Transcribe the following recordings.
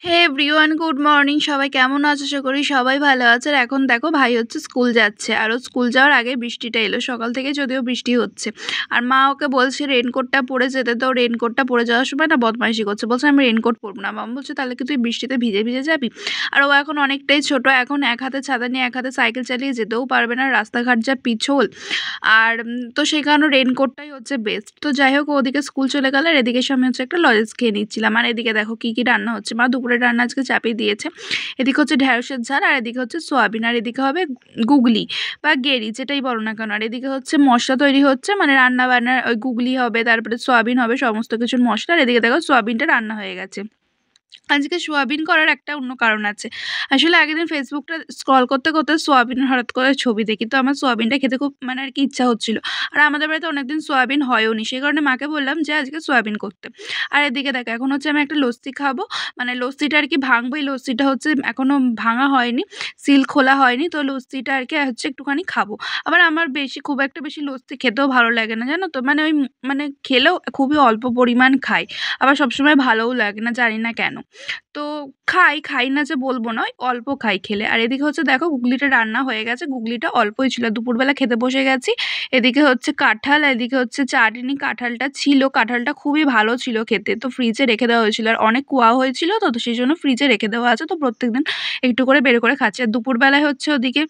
হে everyone, good morning. সবাই কেমন আছো? আশা করি সবাই ভালো আছে। আর এখন দেখো ভাই হচ্ছে স্কুল যাচ্ছে, আর ও স্কুল যাওয়ার আগে বৃষ্টিটা এলো। সকাল থেকে যদিও বৃষ্টি হচ্ছে, আর মা ওকে বলছে রেনকোটটা পরে যেতে, তো রেনকোটটা পরে যাওয়ার সময় না বদমাইশি করছে, বলছে আমি রেনকোট পরবো না। মামা বলছে তাহলে কি তুই বৃষ্টিতে ভিজে ভিজে যাবি? আর ও এখন অনেকটাই ছোট, এখন এক হাতে ছাতা নিয়ে এক হাতে সাইকেল চালিয়ে যেতেও পারবে না, রাস্তাঘাট যা পিছল। আর তো সেই কারণে রেনকোটটাই হচ্ছে বেস্ট। তো যাই হোক, ওদিকে স্কুল চলে গেল, আর এদিকে আমি হচ্ছে একটা লজেন্স খেয়ে নিচ্ছিলাম। আর এদিকে দেখো কি কি রান্না হচ্ছে, মা দুপুরে রান্না আজকে চাপিয়ে দিয়েছে। এদিকে হচ্ছে ঢেঁড়সের ঝাল, আর এদিকে হচ্ছে সোয়াবিন, আর এদিকে হবে গুগলি বা গেরি, যেটাই বলো না কেন। আর এদিকে হচ্ছে মশলা তৈরি হচ্ছে, মানে রান্না বান্নার ওই গুগলি হবে, তারপরে সোয়াবিন হবে, সমস্ত কিছুর মশলা। আর এদিকে দেখো সোয়াবিনটা রান্না হয়ে গেছে। আজকে সোয়াবিন করার একটা অন্য কারণ আছে। আসলে আগের দিন ফেসবুকটা স্ক্রল করতে করতে সোয়াবিনের হঠাৎ করে ছবি দেখি, তো আমার সোয়াবিনটা খেতে খুব মানে আর কি ইচ্ছা হচ্ছিল। আর আমাদের বাড়িতে অনেকদিন সোয়াবিন হয়ও নি, সেই কারণে মাকে বললাম যে আজকে সোয়াবিন করতে। আর এদিকে দেখো এখন হচ্ছে আমি একটা লস্যি খাবো, মানে লস্যিটা আর কি ভাঙবো। এই লস্যিটা হচ্ছে এখনো ভাঙা হয়নি, সিল খোলা হয়নি, তো লস্যিটা আর কি হচ্ছে একটুখানি খাবো। আবার আমার খুব একটা বেশি লস্যি খেতেও ভালো লাগে না, জানো তো, মানে ওই মানে খেলেও খুবই অল্প পরিমাণ খাই, আবার সবসময় ভালোও লাগে না, জানি না কেন। তো খাই না যে বলবো না, ওই অল্প খাই খেলে। আর এদিকে হচ্ছে দেখো গুগলিটা রান্না হয়ে গেছে, গুগলিটা অল্পই ছিল, দুপুরবেলা খেতে বসে গেছি। এদিকে হচ্ছে কাঁঠাল, এদিকে হচ্ছে চাটনি। কাঁঠালটা খুবই ভালো ছিল খেতে, তো ফ্রিজে রেখে দেওয়া হয়েছিল, আর অনেক কুয়া হয়েছিল, তো সেই জন্য ফ্রিজে রেখে দেওয়া আছে, তো প্রত্যেকদিন একটু করে বের করে খাচ্ছি। আর দুপুরবেলায় হচ্ছে ওদিকে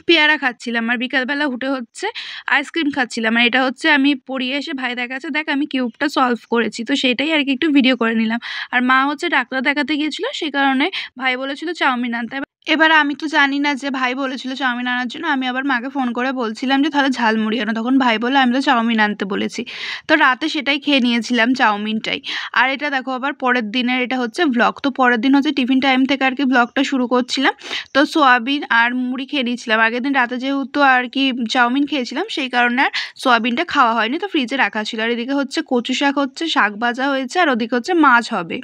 পেয়ারা খাচ্ছিলাম, আর বিকালবেলা উঠে হচ্ছে আইসক্রিম খাচ্ছিলাম। আর এটা হচ্ছে আমি পড়িয়ে এসে ভাই দেখাচ্ছে দেখ আমি কিউবটা সলভ করেছি, তো সেটাই আর কি একটু ভিডিও করে নিলাম। আর মা হচ্ছে ডাক্তার দেখাতে গিয়েছিল, সেই কারণে ভাই বলেছিল চাউমিন আনতে। এবার আমি তো জানি না যে ভাই বলেছিল চাউমিন আনার জন্য, আমি আবার মাকে ফোন করে বলছিলাম যে তাহলে ঝালমুড়ি আনো, তখন ভাই বললো আমি তো চাউমিন আনতে বলেছি। তো রাতে সেটাই খেয়ে নিয়েছিলাম, চাউমিনটাই। আর এটা দেখো আবার পরের দিনের, এটা হচ্ছে ব্লগ। তো পরের দিন হচ্ছে টিফিন টাইম থেকে আর কি ব্লগটা শুরু করছিলাম। তো সোয়াবিন আর মুড়ি খেয়ে নিয়েছিলাম। আগের দিন রাতে যেহেতু আর কি চাউমিন খেয়েছিলাম, সেই কারণে আর সোয়াবিনটা খাওয়া হয়নি, তো ফ্রিজে রাখা ছিল। আর এদিকে হচ্ছে কচু শাক হচ্ছে, শাক ভাজা হয়েছে, আর ওদিকে হচ্ছে মাছ হবে।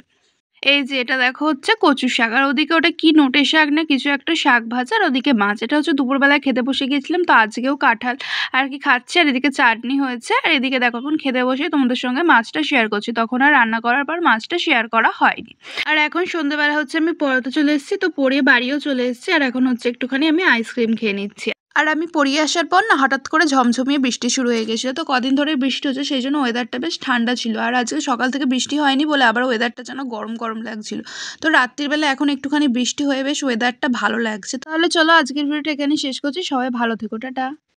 এই যে এটা দেখো হচ্ছে কচু শাক, আর ওদিকে ওটা কি নোটে শাক না কিছু একটা শাক ভাজা, আর ওদিকে মাছ। এটা হচ্ছে দুপুরবেলায় খেতে বসে গিয়েছিলাম, তো আজকেও কাঁঠাল আর কি খাচ্ছি। আর এদিকে চাটনি হয়েছে, আর এদিকে দেখো এখন খেতে বসে তোমাদের সঙ্গে মাছটা শেয়ার করছি, তখন আর রান্না করার পর মাছটা শেয়ার করা হয়নি। আর এখন সন্ধ্যেবেলা হচ্ছে আমি পড়াতে চলে এসেছি, তো পড়িয়ে বাড়িও চলে এসেছি, আর এখন হচ্ছে একটুখানি আমি আইসক্রিম খেয়ে নিচ্ছি। আর আমি পড়িয়ে আসার পর না হঠাৎ করে ঝমঝমিয়ে বৃষ্টি শুরু হয়ে গেছিলো, তো কদিন ধরে বৃষ্টি হচ্ছে, সেই জন্য ওয়েদারটা বেশ ঠান্ডা ছিল। আর আজকে সকাল থেকে বৃষ্টি হয়নি বলে আবার ওয়েদারটা যেন গরম গরম লাগছিল। তো রাত্রিবেলা এখন একটুখানি বৃষ্টি হয়ে বেশ ওয়েদারটা ভালো লাগছে। তাহলে চলো আজকের ভিডিওটা এখানে শেষ করছি, সবাই ভালো থেকো, টাটা।